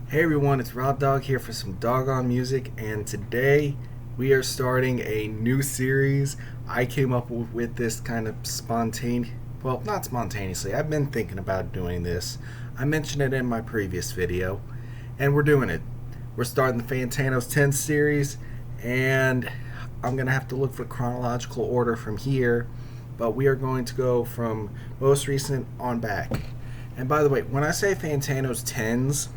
Hey everyone, it's Rob Dog here for some doggone music, and today we are starting a new series. I came up with this kind of well, not spontaneously. I've been thinking about doing this. I mentioned it in my previous video, and we're doing it. We're starting the Fantano's 10's series, and I'm going to have to look for chronological order from here, but we are going to go from most recent on back. And by the way, when I say Fantano's 10's,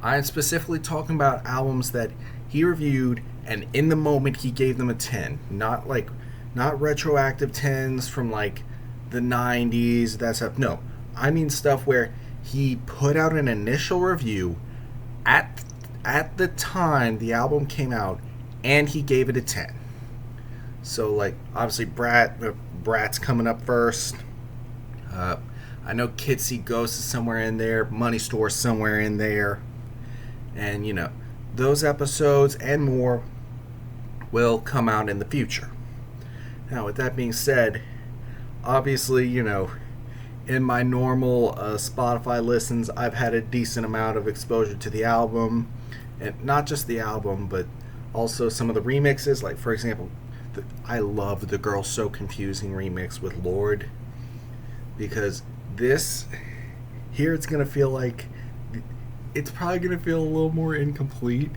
I'm specifically talking about albums that he reviewed and in the moment he gave them a 10. Not retroactive 10s from like the 90s, that stuff. No, I mean stuff where he put out an initial review at the time the album came out and he gave it a 10. So like obviously Brat's coming up first. I know Kids See Ghosts is somewhere in there, Money Store somewhere in there. And, those episodes and more will come out in the future. Now, with that being said, obviously, in my normal Spotify listens, I've had a decent amount of exposure to the album. And not just the album, but also some of the remixes. Like, for example, I love the Girl So Confusing remix with Lorde. Because here it's going to feel like... It's probably going to feel a little more incomplete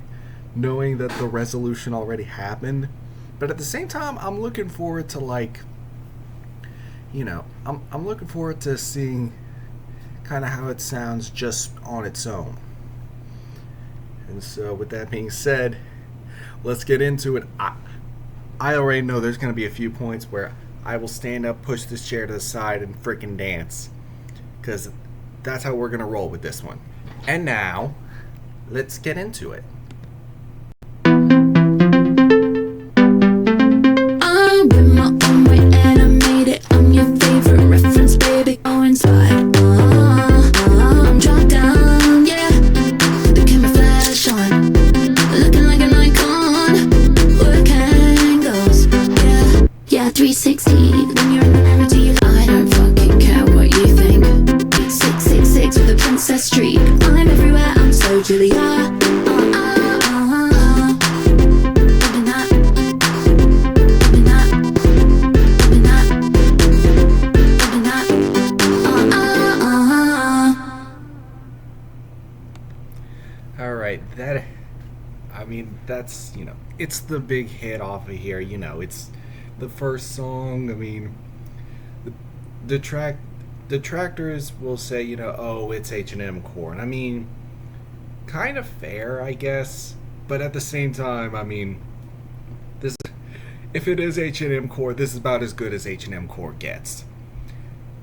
knowing that the resolution already happened. But at the same time, I'm looking forward to I'm looking forward to seeing kind of how it sounds just on its own. And so with that being said, let's get into it. I already know there's going to be a few points where I will stand up, push this chair to the side, and freaking dance. Because that's how we're going to roll with this one. And now, let's get into it. I'm in my own way and I made it. I'm your favorite reference, baby. Go inside. I'm dropped down, yeah. The camera flash on, looking like an icon. Work angles, yeah. 360. When you're in the mirror, do you? I don't fucking care what you think. 666 with a princess streak. I'm everywhere, I'm so Julia. Alright, that's, it's the big hit off of here, it's the first song. The detractors will say, oh, it's H&M core. And kind of fair, I guess. But at the same time, if it is H&M core, this is about as good as H&M core gets.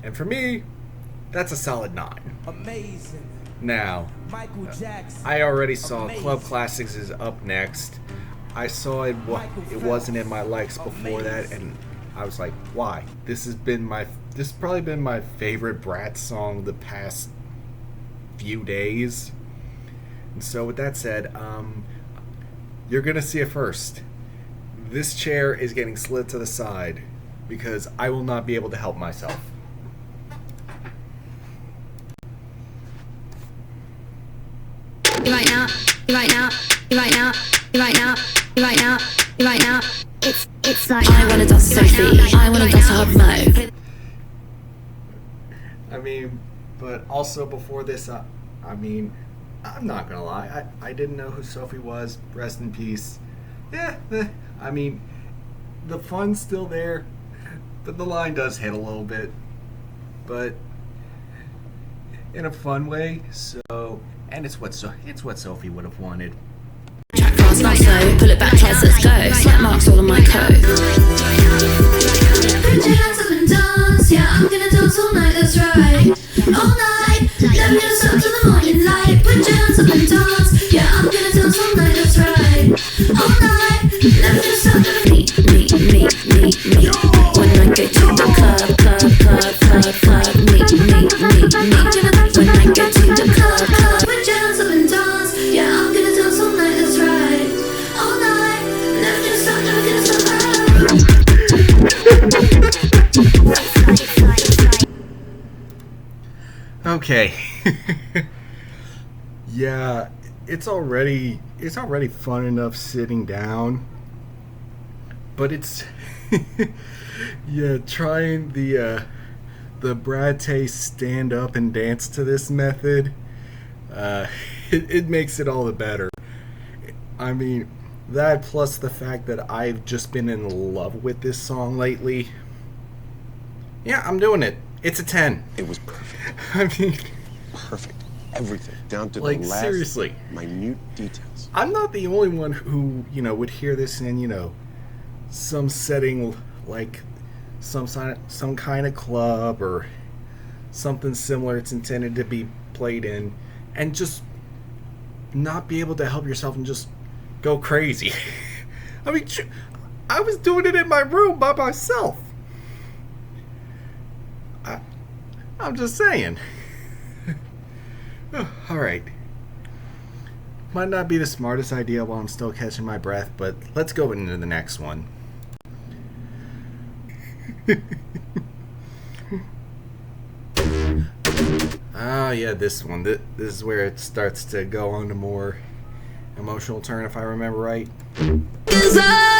And for me, that's a solid 9. Amazing. Now, Michael Jackson. I already saw Amazing. Club Classics is up next. I saw it wasn't in my likes before that, and I was like, why? This has probably been my favorite Brat song the past few days. And so with that said, you're gonna see it first. This chair is getting slid to the side because I will not be able to help myself. Right now. It's like I wanna dance Sophie. I wanna dance hard mode. But also before this, I'm not gonna lie. I didn't know who Sophie was. Rest in peace. Yeah, the fun's still there, but the line does hit a little bit, but in a fun way. So, and it's what Sophie would have wanted. Track fast, not slow. Pull it back, test, let's go. Slap marks all on my coat. Put your hands up and dance. Yeah, I'm gonna dance all night, that's right. All night, let me just up to the morning light. Put your hands up and dance. Yeah, I'm gonna dance all night, that's right. All night, let me just up to the me. When I get to the club, me. When I get to the club. Put your hands up and dance. Yeah, I'm gonna dance all night, that's right. All night, let me just up to the Okay. Yeah, it's already fun enough sitting down, but it's yeah, trying the Brat stand up and dance to this method, uh, it makes it all the better. I mean, that plus the fact that I've just been in love with this song lately. Yeah, I'm doing it. It's a 10. It was perfect. I mean, Perfect. Everything, down to like, the last seriously. minute details. I'm not the only one who, would hear this in, some setting like some kind of club or something similar it's intended to be played in, and just not be able to help yourself and just go crazy. I mean, I was doing it in my room by myself. I'm just saying. All right. Might not be the smartest idea while I'm still catching my breath, but let's go into the next one. Ah, yeah, this one. This is where it starts to go on to more emotional turn, if I remember right. 'Cause I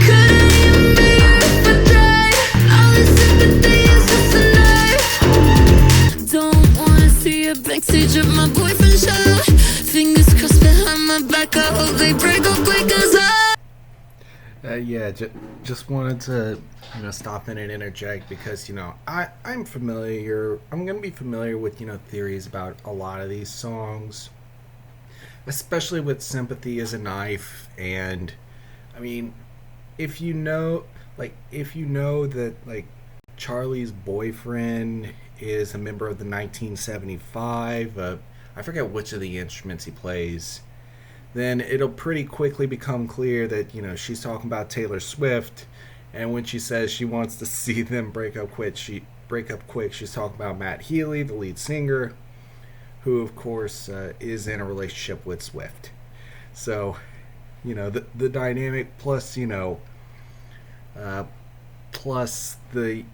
couldn't even be if I tried. All this sympathy is just a knife. Don't wanna see a backstage at my boyfriend's show. Fingers crossed behind my back. I hope they break up quick. 'Cause Yeah, just wanted to stop in and interject because I'm familiar. I'm gonna be familiar with theories about a lot of these songs, especially with "Sympathy Is a Knife." And I mean, if you know that Charlie's boyfriend is a member of the 1975, I forget which of the instruments he plays, then it'll pretty quickly become clear that she's talking about Taylor Swift, and when she says she wants to see them break up quick, she's talking about Matt Healy, the lead singer, who of course is in a relationship with Swift. So the dynamic plus plus the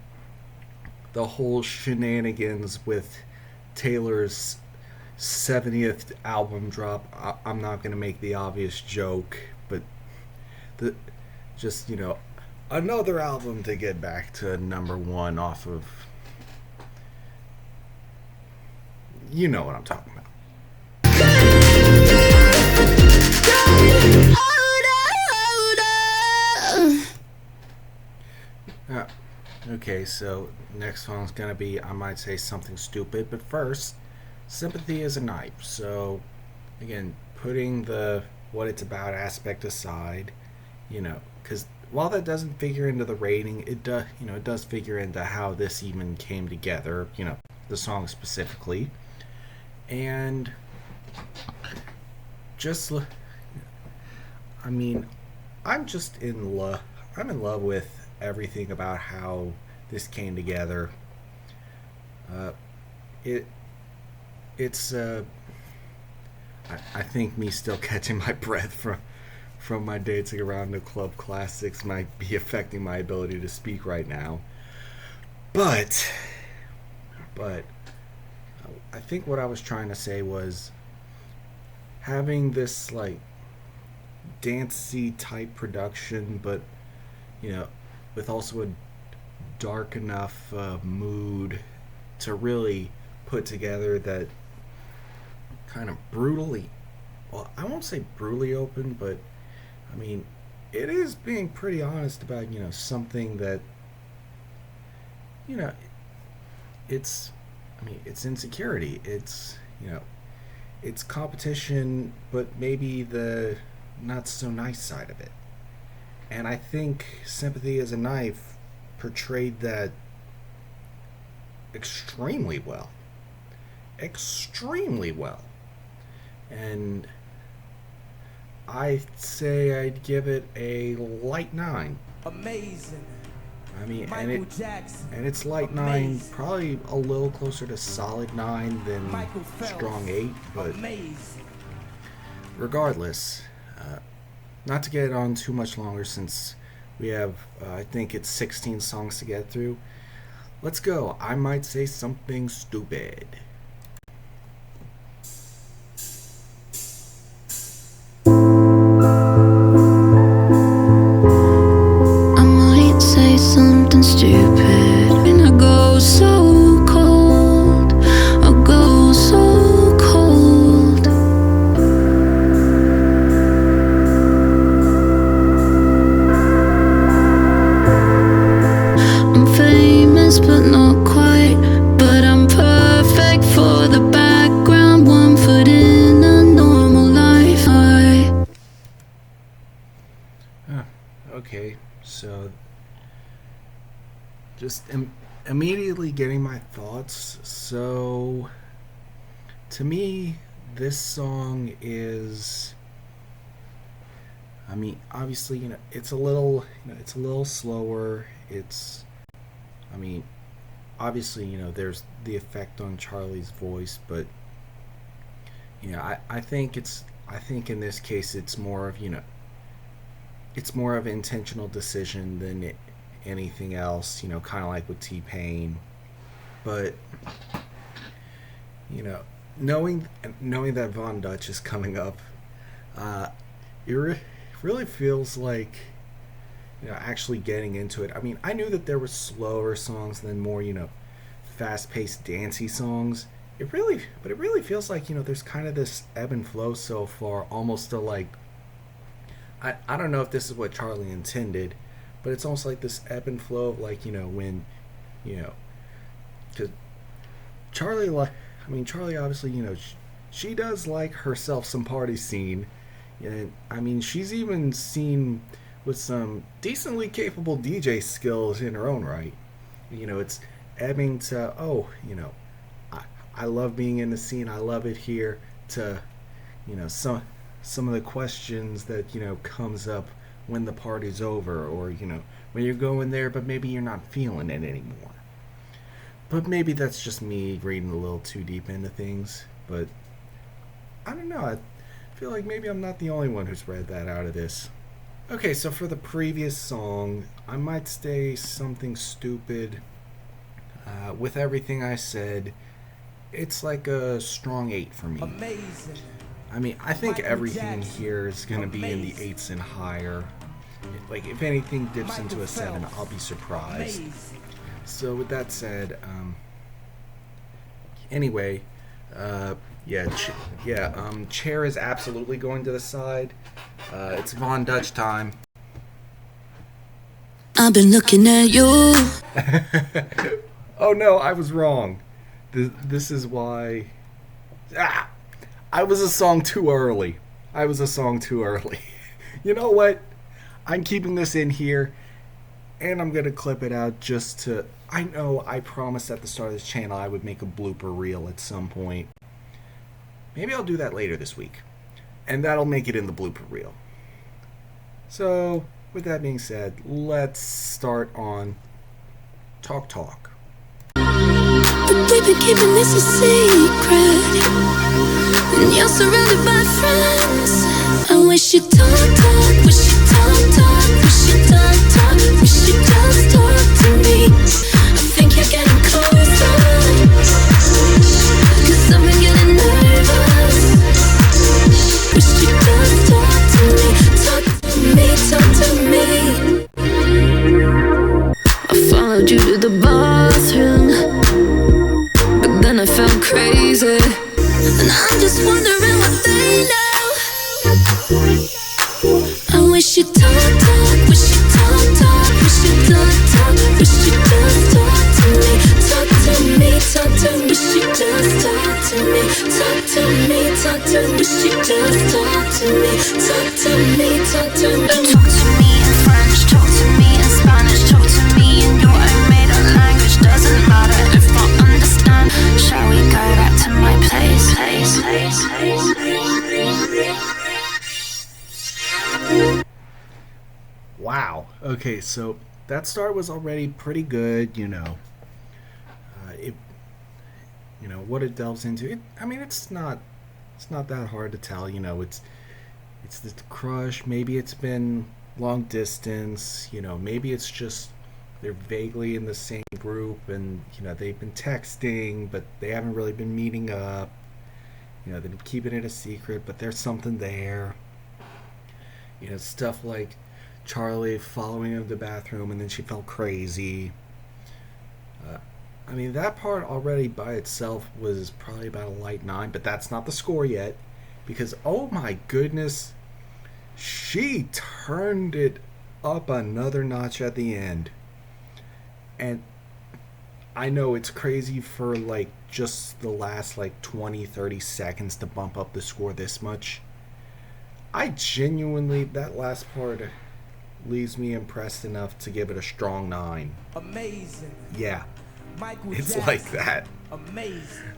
whole shenanigans with Taylor's 70th album drop. I'm not going to make the obvious joke, but just another album to get back to number one off of, you know what I'm talking about. Okay, so next song's gonna be I Might Say Something Stupid, but first, Sympathy Is a Knife. So again, putting the what it's about aspect aside, because while that doesn't figure into the rating, it does figure into how this even came together, the song specifically. And just I mean, I'm just in love. I'm in love with everything about how this came together. It's I think me still catching my breath from my dancing around the club classics might be affecting my ability to speak right now. But I think what I was trying to say was having this dancey type production, but with also a dark enough mood to really put together that kind of brutally, well, I won't say brutally open, but I mean, it is being pretty honest about something that it's insecurity, it's it's competition, but maybe the not so nice side of it. And I think Sympathy Is a Knife portrayed that extremely well. Extremely well. And I'd say I'd give it a light 9. Amazing. I mean, Michael Jackson. and it's light 9, Amazing. probably a little closer to solid 9 than Michael Phelps. strong 8, but Amazing. regardless, not to get on too much longer since we have, I think it's 16 songs to get through. Let's go. I Might Say Something Stupid. just immediately getting my thoughts. So, to me, this song is. I mean, obviously, it's a little, it's a little slower. It's, I mean, obviously, there's the effect on Charlie's voice, but, I think I think in this case, it's more of, it's more of an intentional decision than anything else, kind of like with T-Pain. But, knowing that Von Dutch is coming up, it really feels like, actually getting into it. I mean, I knew that there were slower songs than more, fast-paced, dancey songs. But it really feels like, there's kind of this ebb and flow so far, almost to like, I don't know if this is what Charlie intended, but it's almost like this ebb and flow of like, when, because Charlie, Charlie obviously, she does like herself some party scene. And I mean, she's even seen with some decently capable DJ skills in her own right. It's ebbing to, I love being in the scene, I love it here, to, some of the questions that, comes up when the party's over, or, when you're going there, but maybe you're not feeling it anymore. But maybe that's just me reading a little too deep into things. But I don't know. I feel like maybe I'm not the only one who's read that out of this. Okay, so for the previous song, I might say something stupid. With everything I said, it's like a strong 8 for me. Amazing. I mean, I think Michael everything Jackson. here is going to be in the 8s and higher. Like, if anything dips into a 7, I'll be surprised. Amazing. So with that said, anyway, Chair is absolutely going to the side. It's Von Dutch time. I've been looking at you. Oh no, I was wrong. This is why. I was a song too early. You know what? I'm keeping this in here, and I'm gonna clip it out just to. I promised at the start of this channel I would make a blooper reel at some point. Maybe I'll do that later this week, and that'll make it in the blooper reel. So, with that being said, let's start on Talk. But we've been keeping this a secret, and you're surrounded by friends. I wish you'd talk, wish you'd talk, wish you'd talk, wish you'd just talk to me. I think you're getting closer, 'cause I've been getting nervous. Wish you'd just talk to me, talk to me. I followed you to the bathroom, but then I felt crazy, and I'm just wondering what they know. I wish you'd talk, wish you'd talk, wish you'd talk, wish you'd just talk to me, wish you'd just talk to me, wish you'd just talk to me. Talk to me in French, talk to me in Spanish, talk to me in your own made-up language. Doesn't matter if I understand. Shall we go back to my place? Wow. Okay, so that start was already pretty good. What it delves into. It's not that hard to tell. It's the crush. Maybe it's been long distance. Maybe it's just they're vaguely in the same group, and they've been texting, but they haven't really been meeting up. They've been keeping it a secret, but there's something there. Stuff like Charlie following him to the bathroom, and then she felt crazy. That part already by itself was probably about a light 9, but that's not the score yet, because oh my goodness, she turned it up another notch at the end. And I know it's crazy for like just the last like 20-30 seconds to bump up the score this much. I genuinely, that last part leaves me impressed enough to give it a strong 9. Amazing. Yeah, Michael it's Jackson. like that. Amazing.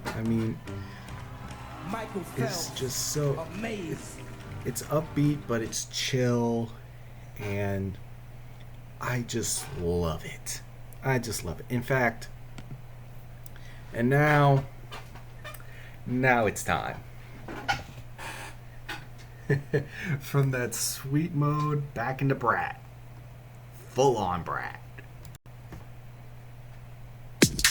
I mean, Michael it's Phelps. just so... Amazing. It's upbeat, but it's chill, and I just love it. I just love it. In fact, and now it's time. From that sweet mode back into Brat. Full on Brat.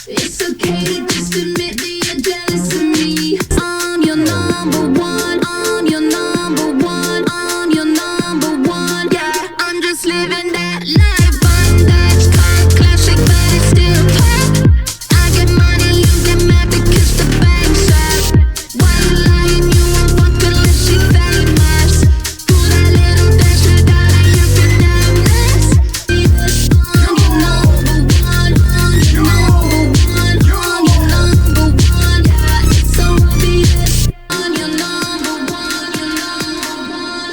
It's okay to just admit that you're jealous of me. I'm your number one. I'm your number one. I'm your number one. Yeah, I'm just living that life. I'm that car classic, but it's still pop. I get money, you get mad because the bank's up. Why you lying? You won't fuck unless she famous. Do that little dance without it, you can nameless. I'm your number one. I'm your number one. I'm your number one. Yeah, it's so obvious. I'm your number one.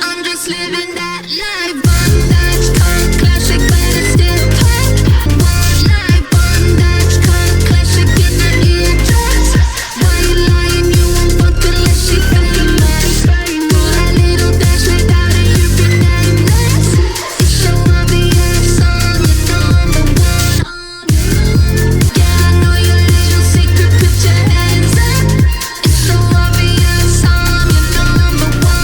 I'm just living that life. I'm that car classic, but it's still pop. One life, I'm that car classic in the eardrums. Why you lying? You won't fuck unless she famous. Do that little dance without it, you can nameless. It's so obvious. I'm your number one. Yeah, I know your little secret. Put your hands up. It's so obvious. I'm your number one.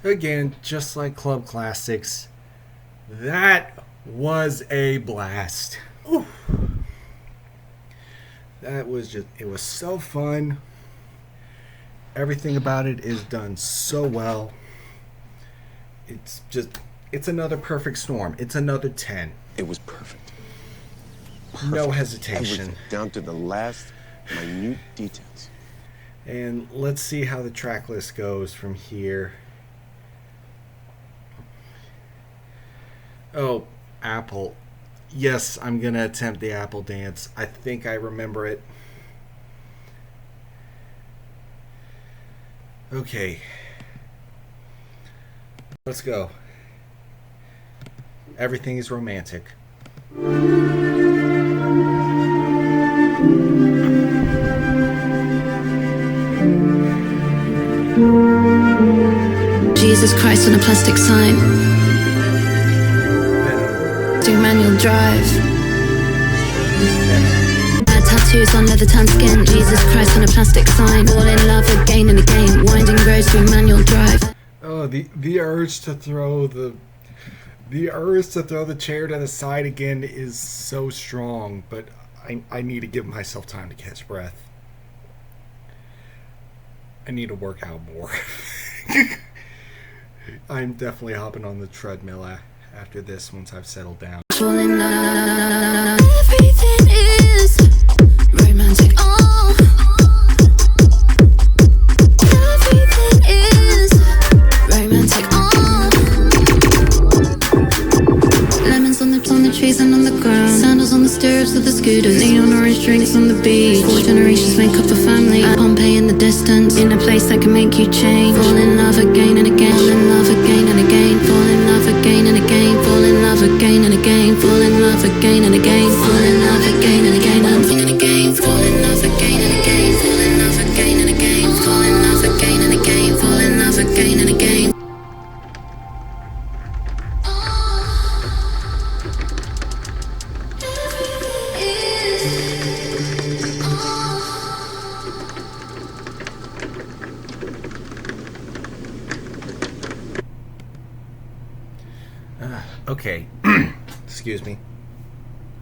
Again, just like club classics, that was a blast. Ooh. That was just, it was so fun. Everything about it is done so well. It's just, it's another perfect storm. It's another 10. It was perfect. No Perfect. hesitation. Everything, down to the last minute details. And let's see how the track list goes from here. Oh, Apple. Yes, I'm going to attempt the Apple dance. I think I remember it. Okay. Let's go. Everything is romantic. Jesus Christ on a plastic sign. Do manual drive. Bad tattoos on leather tan skin. Jesus Christ on a plastic sign. All in love again and again. Winding roads through manual drive. Oh, the urge to throw the chair to the side again is so strong, but I need to give myself time to catch breath. I need to work out more. I'm definitely hopping on the treadmill after this once I've settled down. Fall in love. Everything is romantic. Oh. Everything is romantic. Oh. Lemons on the trees and on the ground. Sandals on the stirrups of the scooters. Neon orange drinks on the beach. 4 generations make up a family. Pompeii in the distance. In a place that can make you change. Fall in love again and again. Fall in love again and again. Fall in love again and again. Fall in love again and again. Fall in love again and again. Fall in love again and again and again. Fall in love again and again. Fall in love again and again. Fall in love again and again. Fall in love again and again. Okay. Excuse me.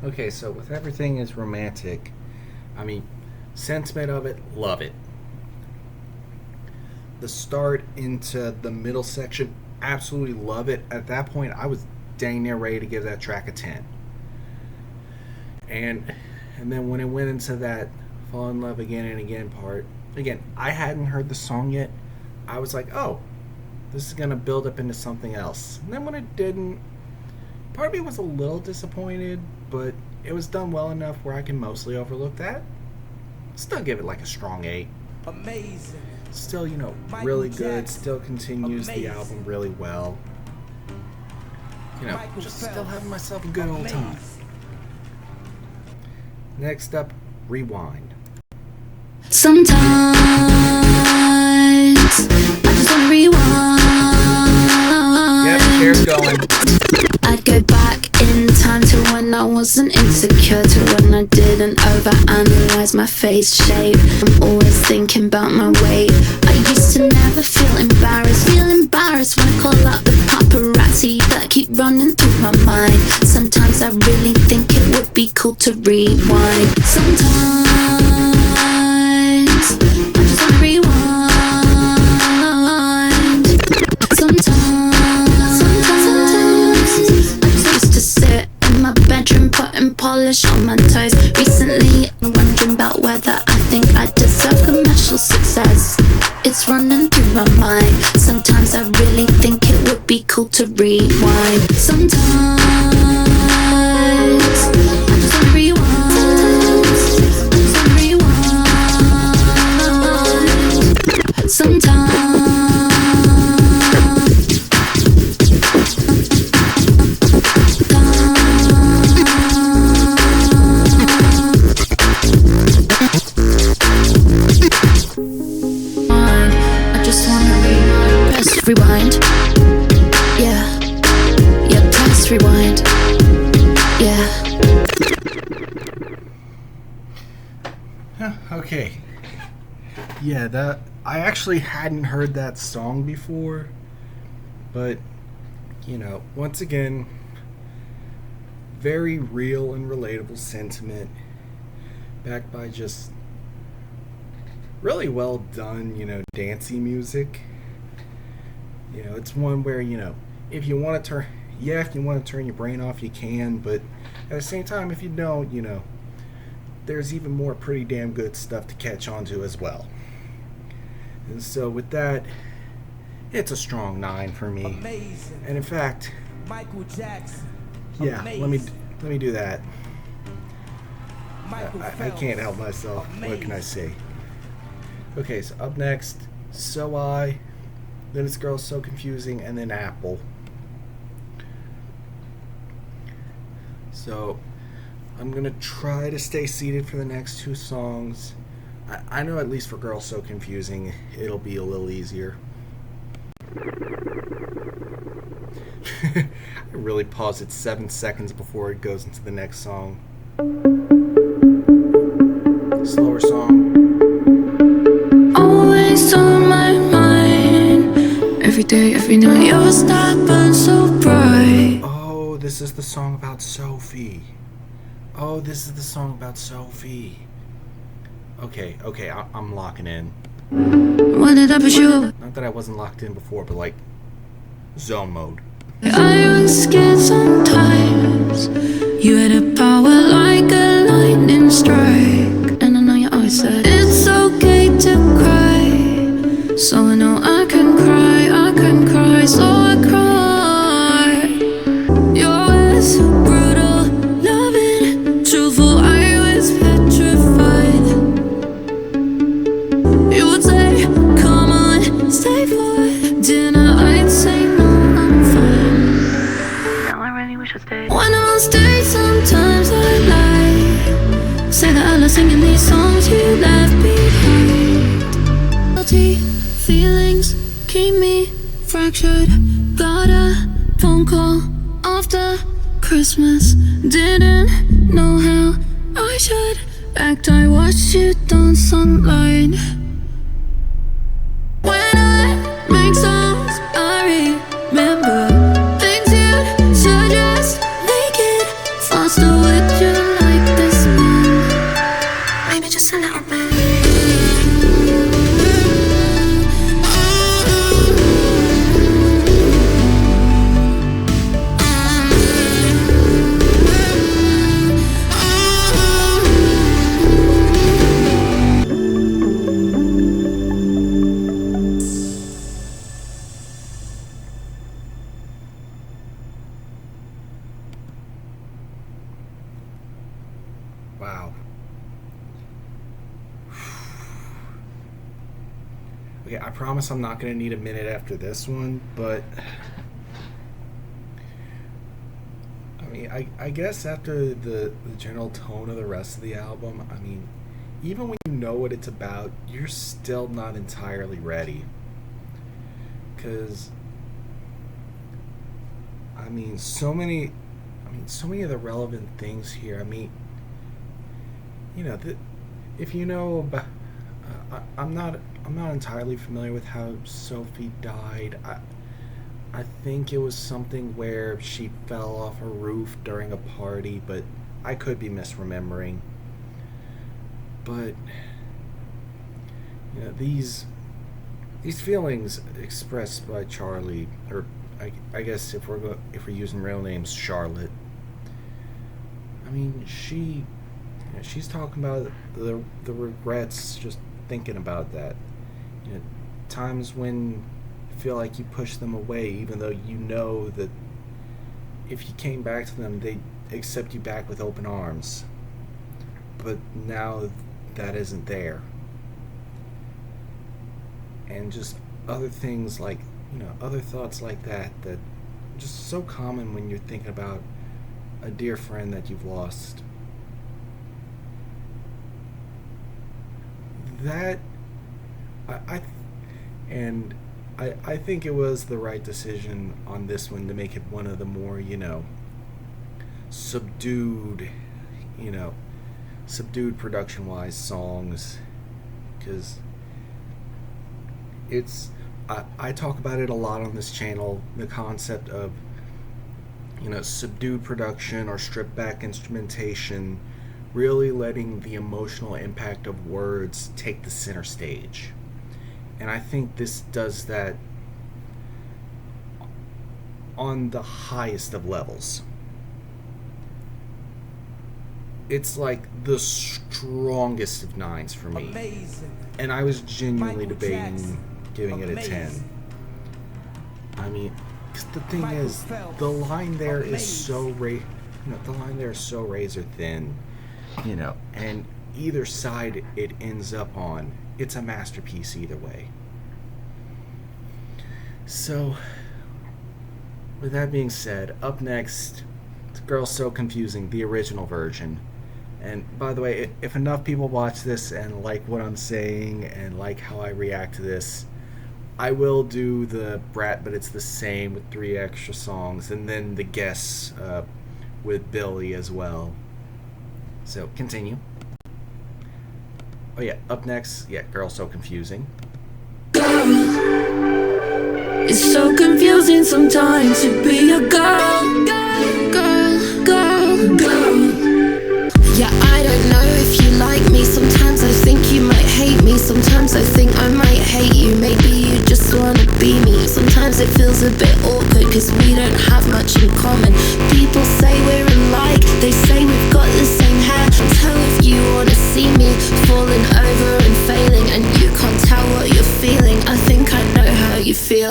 Okay, so with everything is romantic, I mean, sentiment of it, love it. The start into the middle section, absolutely love it. At that point, I was dang near ready to give that track a 10. And then when it went into that fall in love again and again part, again, I hadn't heard the song yet. I was like, oh, this is going to build up into something else. And then when it didn't, part of me was a little disappointed, but it was done well enough where I can mostly overlook that. Still give it like a strong 8. Amazing. Still, you know, Michael really good. Jackson. Still continues the Amazing. album really well. You know, Michael just Phelps. still having myself a good old time. Amazing. Next up, Rewind. Sometimes I just wanna rewind. Yep, chair's going. I'd go back in time to when I wasn't insecure, to when I didn't overanalyze my face shape. I'm always thinking about my weight. I used to never feel embarrassed when I call out the paparazzi that keep running through my mind. Sometimes I really think it would be cool to rewind. Sometimes I just wanna rewind. Sometimes I just used to sit in my bedroom putting polish on my toes. Recently I'm wondering about whether I think I deserve commercial success. It's running through my mind. Sometimes I really think it would be cool to rewind. Sometimes I just wanna rewind. Sometimes I just wanna rewind. Press rewind. Yeah. Yeah, press rewind. Yeah. Okay. Yeah, that I actually hadn't heard that song before, but you know, once again, very real and relatable sentiment, backed by just really well done, you know, dancey music. You know, it's one where, you know, if you want to turn your brain off, you can, but at the same time, if you don't, you know, there's even more pretty damn good stuff to catch on to as well. And so with that, it's a strong 9 for me. Amazing. And in fact, Michael Jackson. yeah, Amazing. let me do that. Michael I Phelps. can't help myself. What can I Amazing. say? Okay, so up next, So I, then it's Girl So Confusing, and then Apple. So I'm gonna try to stay seated for the next 2 songs. I know at least for Girl So Confusing, it'll be a little easier. I really pause it 7 seconds before it goes into the next song. Slower song. Always on my mind. Every day, every night, your star burns so bright. Oh, this is the song about Sophie. Oh, this is the song about Sophie. Okay, I'm locking in. When did I put you? Not that I wasn't locked in before, but like zone mode. I was scared sometimes. You had a power like a lightning strike. And I know you always said it's okay to cry. So I know I can cry, so I cry. Your words so brutal, loving, truthful, I was petrified. You would say, come on, stay for dinner, I'd say no, I'm fine. Now I really wish I stayed. When I'm on stage, sometimes I lie. Say that I love singing these songs you left behind. Guilty feelings keep me fractured. Got a phone call after Christmas. Didn't know how I should act. I watched you dance online. When I make songs, I remember things you'd suggest. Make it faster, would you like this one? Maybe just a little bit. Wow. Okay, I promise I'm not gonna need a minute after this one, but I mean, I guess after the general tone of the rest of the album, I mean, even when you know what it's about, you're still not entirely ready. Because so many of the relevant things here. I mean, if you know about, I'm not entirely familiar with how Sophie died. I think it was something where she fell off a roof during a party, but I could be misremembering. But these feelings expressed by Charlie, or I guess if we're using real names, Charlotte. I mean, she's talking about the regrets just thinking about that. Times when you feel like you push them away, even though you know that if you came back to them, they'd accept you back with open arms. But now that isn't there. And just other things like, other thoughts like that are just so common when you're thinking about a dear friend that you've lost. That I think it was the right decision on this one to make it one of the more, subdued production-wise songs, because I talk about it a lot on this channel, the concept of subdued production or stripped back instrumentation, really letting the emotional impact of words take the center stage. And I think this does that on the highest of levels. It's like the strongest of 9's for me. Amazing. And I was genuinely Michael debating Jackson. giving it a 10. Amazing. I mean, 'cause the thing Michael is, Phelps. the line there is Amazing. so razor thin, and either side it ends up on, it's a masterpiece either way. So, with that being said, up next, The Girl's So Confusing, the original version. And by the way, if enough people watch this and like what I'm saying and like how I react to this, I will do the Brat, but it's the same with 3 extra songs, and then the guests with Billy as well. So, continue. Oh yeah, up next, Girl So Confusing. It's so confusing sometimes to be a girl. Yeah, I don't know if you like me. Sometimes I think you might hate me. Sometimes I think I might hate you. Maybe you just wanna be me. Sometimes it feels a bit awkward cause we don't have much in common. People say we're alike, they say we've got the same hair. So if you wanna see me falling over and failing and you can't tell what you're feeling, I think I know how you feel.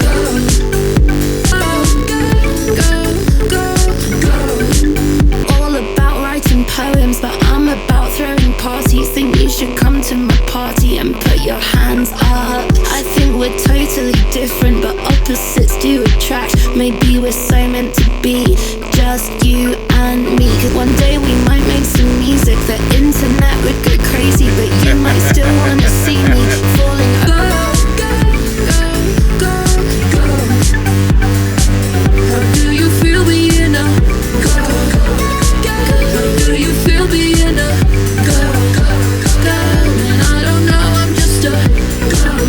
All about writing poems, but I'm about throwing parties. Think you should come to my party and put your hands up. I think we're totally different, but opposites do attract. Maybe we're so meant to be, just you and me. Cause one day we might make some music, the internet would go crazy, but you might still wanna see me falling over. How do you feel being a girl? How do you feel being a girl? And I don't know, I'm just a girl.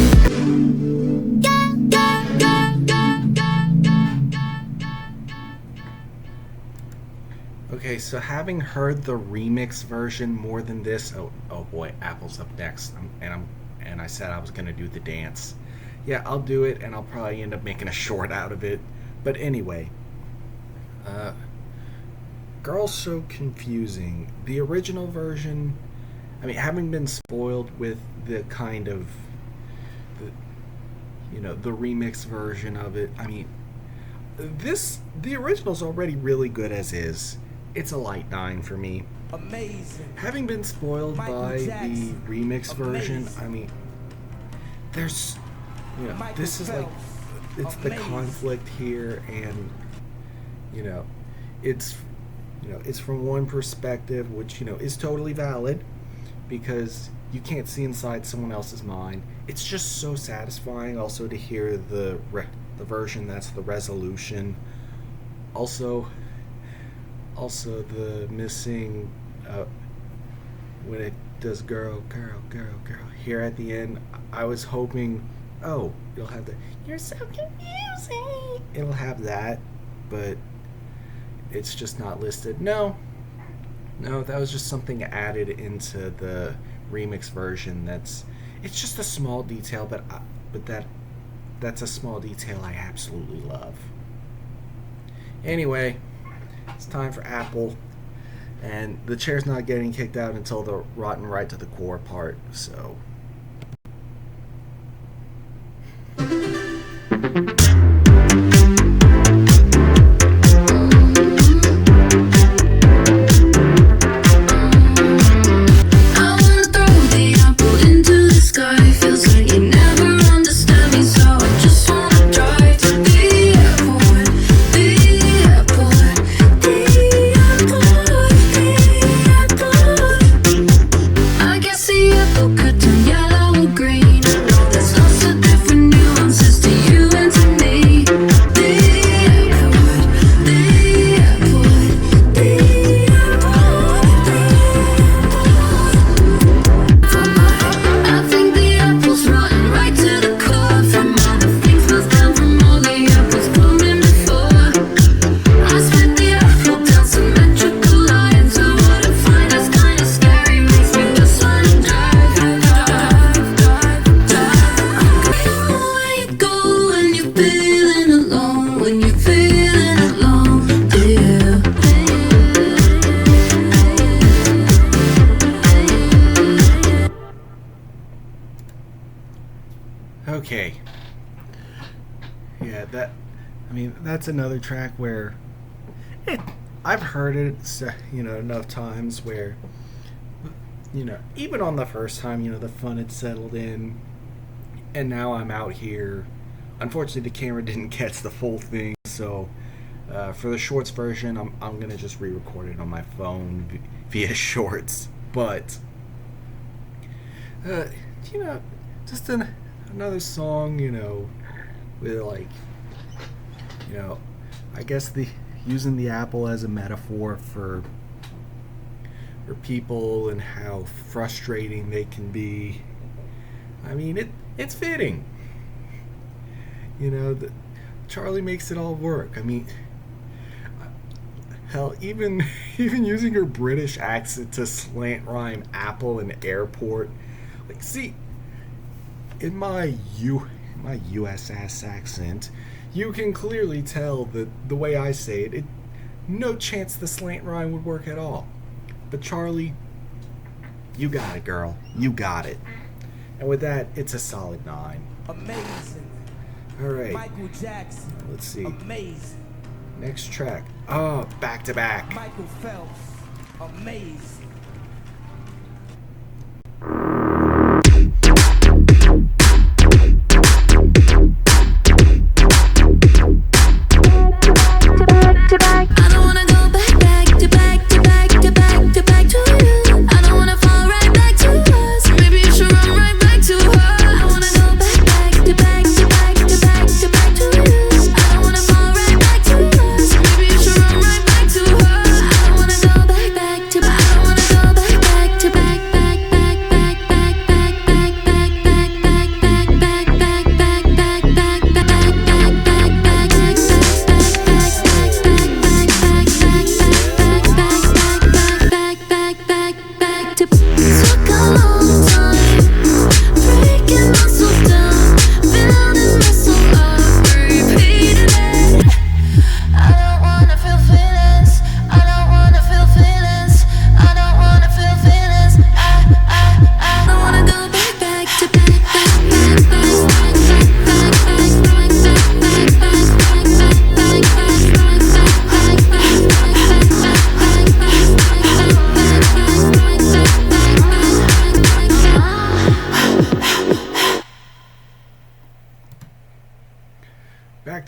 Okay, so having heard the remix version more than this, oh boy, Apple's up next, and I said I was gonna do the dance. Yeah, I'll do it, and I'll probably end up making a short out of it. But anyway, Girl So Confusing. The original version, I mean, having been spoiled with the kind of, the remix version of it, I mean, the original's already really good as is. It's a light 9 for me. Amazing. Having been spoiled Michael by Jackson. the remix version, Amazing. I mean, there's you know, this is like, it's the conflict here, and it's it's from one perspective, which is totally valid, because you can't see inside someone else's mind. It's just so satisfying also to hear the version that's the resolution. Also the missing when it does girl here at the end. I was hoping, oh, it'll have the "you're so confusing," it'll have that, but it's just not listed. No, that was just something added into the remix version. It's just a small detail, but that's a small detail I absolutely love. Anyway, it's time for Apple, and the chair's not getting kicked out until the rotten right to the core part, so okay. Yeah, that's another track where I've heard it, enough times where, even on the first time, the fun had settled in, and now I'm out here. Unfortunately, the camera didn't catch the full thing, so for the shorts version, I'm gonna just re-record it on my phone via shorts. But just another song, with like, I guess using the apple as a metaphor for people and how frustrating they can be. I mean, it's fitting. Charlie makes it all work. I mean, hell, even using her British accent to slant rhyme apple and airport. Like, see, in my US ass accent, you can clearly tell that the way I say it, no chance the slant rhyme would work at all. But Charlie, you got it, girl. You got it. And with that, it's a solid 9. Amazing. All right. Michael Jackson. Let's see. Amazing. Next track. Oh, back to back. Michael Phelps. Amazing. I don't wanna go back to back to back to back to back to you. I don't wanna fall right back to us. Maybe you should run right back to her. I wanna go back to back to back to back to back to you. I don't wanna fall right back to us. Maybe you should run right back to her. I don't wanna go back to. I don't wanna go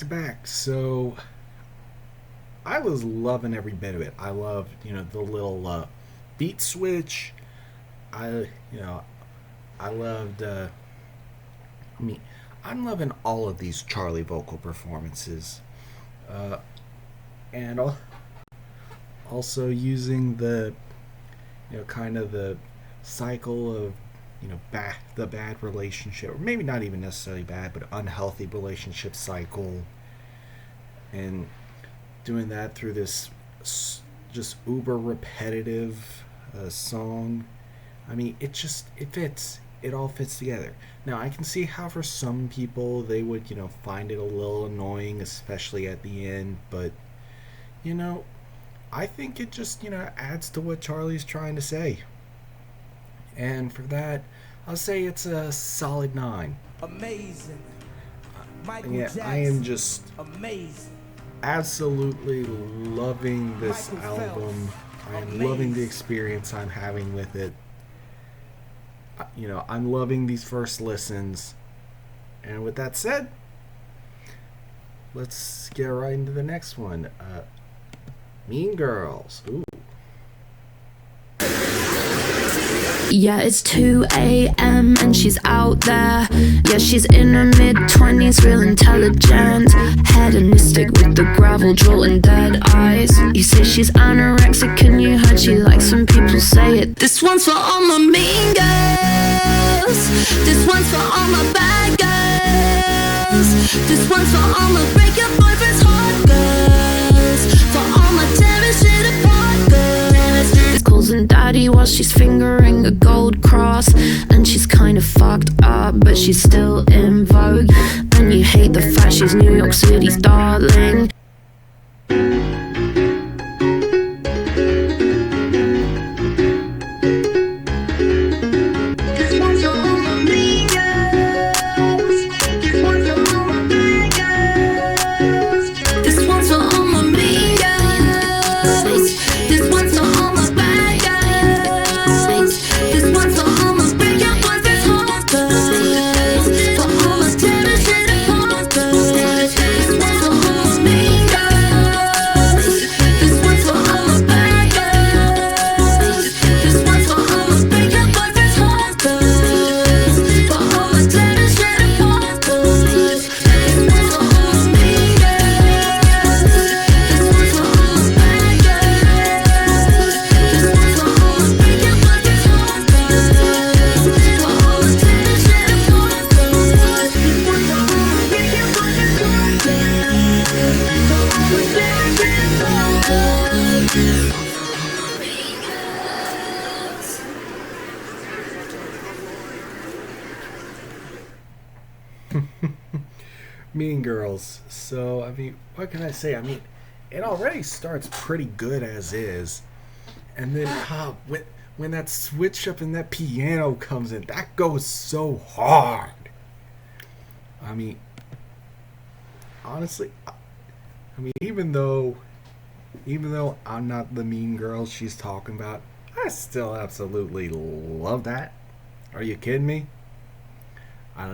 to back. So I was loving every bit of it. I loved, the little beat switch. I loved. I'm loving all of these Charlie vocal performances, and also using the, kind of the cycle of, the bad relationship, or maybe not even necessarily bad, but unhealthy relationship cycle, and doing that through this just uber repetitive song. It fits. It all fits together. Now, I can see how for some people they would, find it a little annoying, especially at the end, but, I think it just, adds to what Charlie's trying to say. And for that, I'll say it's a solid 9. Amazing. Michael Yeah, Jackson. I am just amazing. absolutely loving this Michael album. Phelps. I am Amazing. loving the experience I'm having with it. I'm loving these first listens. And with that said, let's get right into the next one. Mean Girls. Ooh. Yeah, it's 2 a.m. and she's out there. Yeah, she's in her mid-20s, real intelligent, hedonistic with the gravel drool and dead eyes. You say she's anorexic and you heard she likes some people say it. This one's for all my mean girls. This one's for all my bad girls. This one's for all my break your boyfriend's heart girls. For all my tearing shit apart girls. Calls and daddy while she's fingering a gold cross. And she's kind of fucked up, but she's still in vogue. And you hate the fact she's New York City's darling. Mean Girls. So, what can I say? It already starts pretty good as is. And then, when that switch up and that piano comes in, that goes so hard. Honestly, even though I'm not the mean girl she's talking about, I still absolutely love that. Are you kidding me? I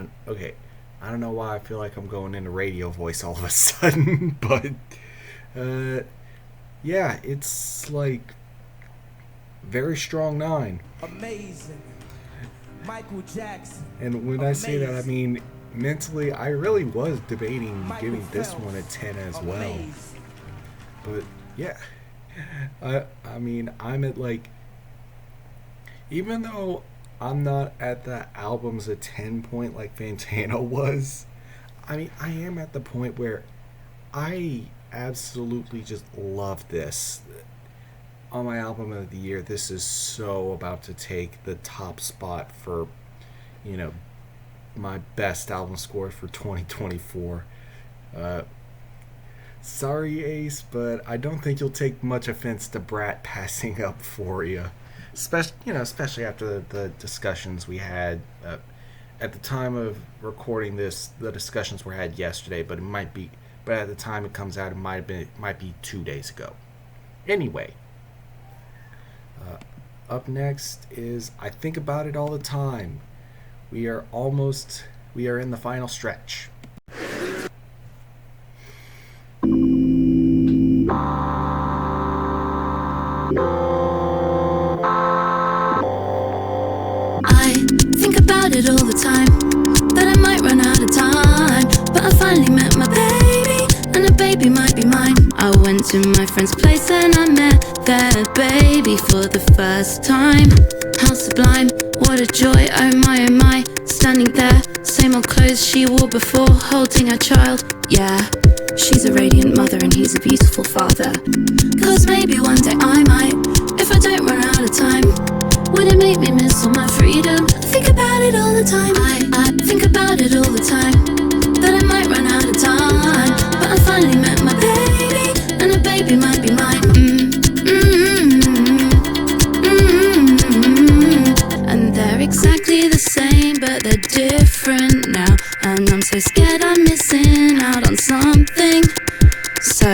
don't know why I feel like I'm going into radio voice all of a sudden, but yeah, it's like very strong 9. Amazing. Michael Jackson. And when I say that, mentally, I really was debating Michael giving this Phelps. one a 10 as well. Amazing. But yeah, I'm at like, even though I'm not at the album's a 10 point like Fantano was, I am at the point where I absolutely just love this. On my album of the year, this is so about to take the top spot for, my best album score for 2024. Sorry, Ace, but I don't think you'll take much offense to Brat passing up for you. Especially after the discussions we had at the time of recording this. The discussions were had yesterday, but at the time it comes out, it might be 2 days ago. Anyway, up next is I Think About It All the Time. We are in the final stretch. time that I might run out of time, but I finally met my baby, and the baby might be mine. I went to my friend's place and I met their baby for the first time. How sublime, what a joy, oh my, standing there, same old clothes she wore before, holding her child. Yeah, she's a radiant mother and he's a beautiful father. Cause maybe one day I might, if I don't run out of time. Would it make me miss all my freedom? I think about it all the time. I think about it all the time, that I might run out of time, but I finally met my baby, and the baby might be mine. And they're exactly the same, but they're different now, and I'm so scared I'm missing out on something. So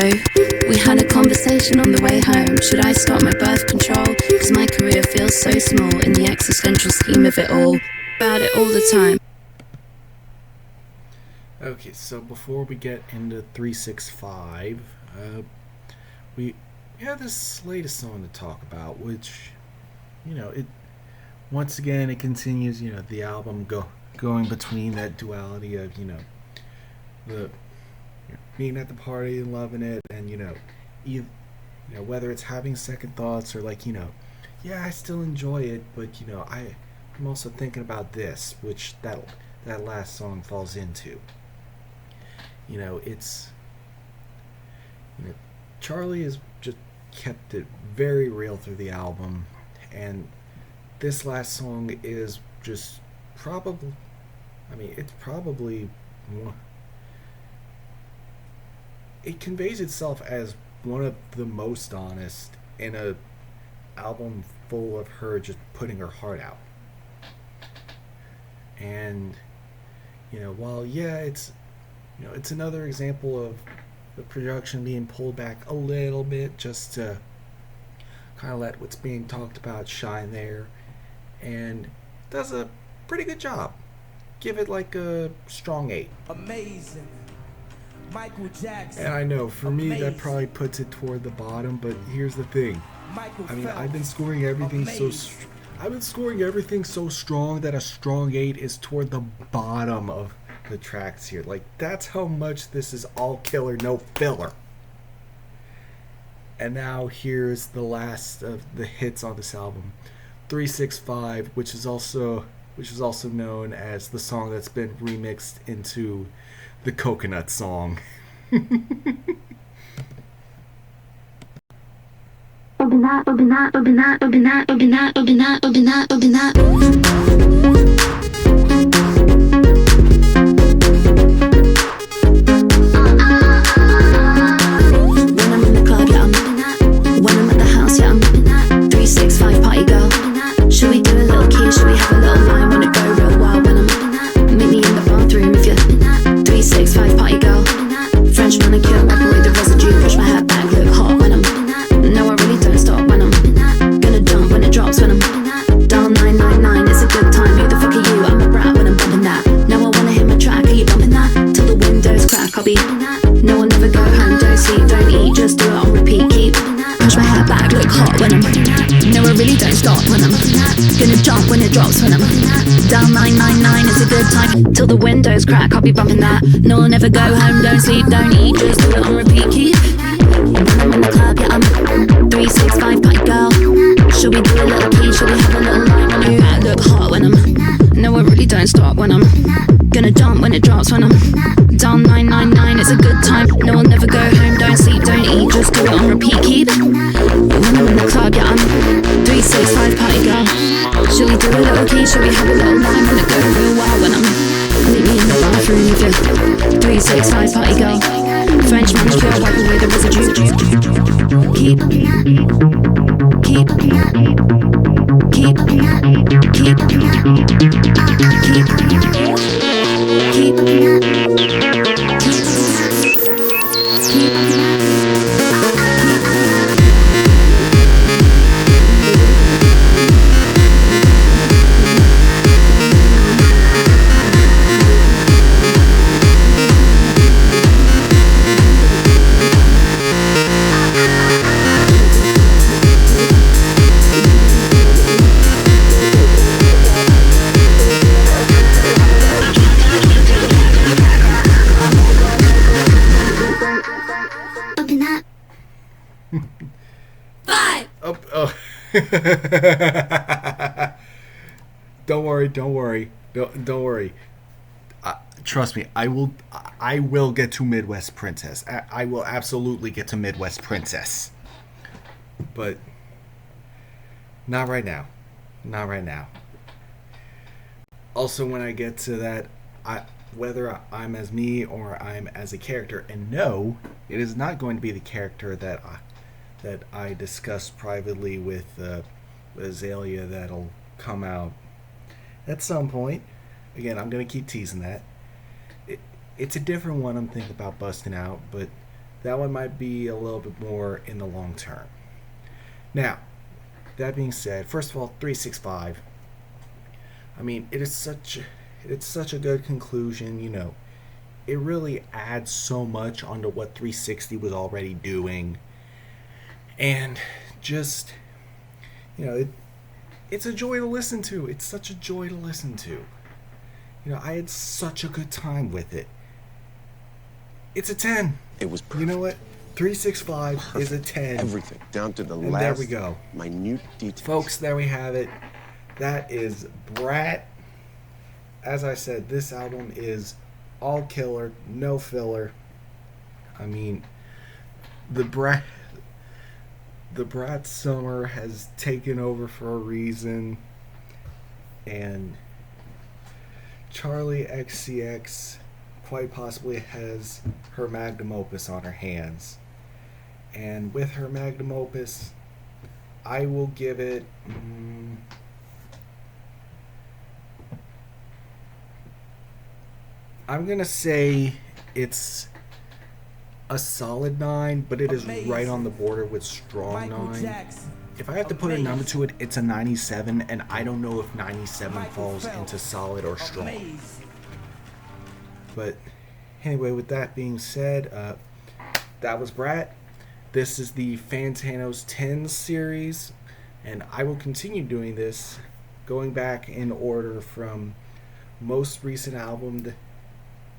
we had a conversation on the way home. Should I start my birth control? Cause my career feels so small in the existential scheme of it all. About it all the time. Okay, so before we get into 365, we have this latest song to talk about, which, it once again it continues, the album going between that duality of, the being at the party and loving it, and whether it's having second thoughts or yeah, I still enjoy it, but I'm also thinking about this, which that last song falls into. It's Charlie has just kept it very real through the album, and this last song is just probably, it's probably it conveys itself as one of the most honest in a album full of her just putting her heart out. And while it's it's another example of the production being pulled back a little bit just to kind of let what's being talked about shine there, and does a pretty good job. Give it like a strong 8. Amazing. Michael Jackson. And I know, for me, that Amazing. probably puts it toward the bottom, but here's the thing. Michael I've been scoring everything so strong that a strong 8 is toward the bottom of the tracks here. Like, that's how much this is all killer, no filler. And now here's the last of the hits on this album, 365, which is also known as the song that's been remixed into the Coconut Song. Should we do a little kiss? Should we have a little line? Wanna go real wild when I'm meet me in the bathroom if you're 365 party girl. French manicure, wipe away the residue, push my hair back, look hot when I'm. No, I really don't stop when I'm gonna jump when it drops when I'm. Dial 999, it's a good time. Who the fuck are you? I'm a brat when I'm bumping that. Now I wanna hit my track, are you bumping that? Till the windows crack, I'll be. No, I'll never go home, don't sleep, don't eat, just do it on repeat. Keep push my hair back, look hot when I'm. No, I really don't stop when I'm gonna jump when it drops when I'm down 999, it's a good time till the windows crack, I'll be bumping that. No, I'll never go home, don't sleep, don't eat, just do it on repeat. Keep when I'm in the club, yeah, I'm 365 party girl. Should we do a little key, should we have a little line on you? I look hot when I'm. No, I really don't stop when I'm gonna jump when it drops when I'm down 999, it's a good time. No, I'll never go home, don't sleep, don't eat, just do it on repeat. Keep when I'm in the club, yeah, I'm 365 party girl. Should we do a little key, should we have a little line? Wanna go real wild when I'm meet me in the bathroom if you're 365 party girl. French manicure, wipe away the residue. Keep Don't worry, don't worry, don't worry. Trust me, I will get to Midwest Princess. I will absolutely get to Midwest Princess. But not right now. Not right now. Also, when I get to that, whether I'm as me or I'm as a character, and no, it is not going to be the character that I discussed privately with Azalea that'll come out at some point. Again, I'm going to keep teasing that. It's a different one I'm thinking about busting out, but that one might be a little bit more in the long term. Now, that being said, first of all, 365. I mean, it's such a good conclusion, you know. It really adds so much onto what 360 was already doing. And just, you know, it's a joy to listen to. It's such a joy to listen to. You know, I had such a good time with it. It's a 10. It was perfect. You know what? 365 is a 10. Everything, down to the And last there we go. minute details. Folks, there we have it. That is Brat. As I said, this album is all killer, no filler. I mean, the Brat summer has taken over for a reason, and Charlie XCX quite possibly has her magnum opus on her hands. And with her magnum opus, I will give it I'm gonna say it's a solid 9, but it is right on the border with strong 9. If I have to put a number to it, it's a 97, and I don't know if 97 falls into solid or strong. But anyway, with that being said, that was Brat. This is the Fantano's 10's series, and I will continue doing this, going back in order from most recent album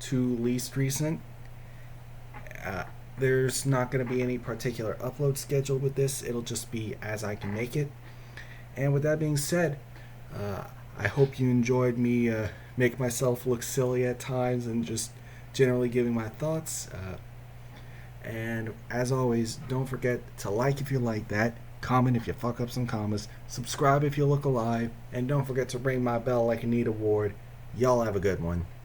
to least recent. There's not going to be any particular upload schedule with this. It'll just be as I can make it. And with that being said, I hope you enjoyed me make myself look silly at times and just generally giving my thoughts. And as always, don't forget to like if you like that, comment if you fuck up some commas, subscribe if you look alive, and don't forget to ring my bell like a Need Award. Y'all have a good one.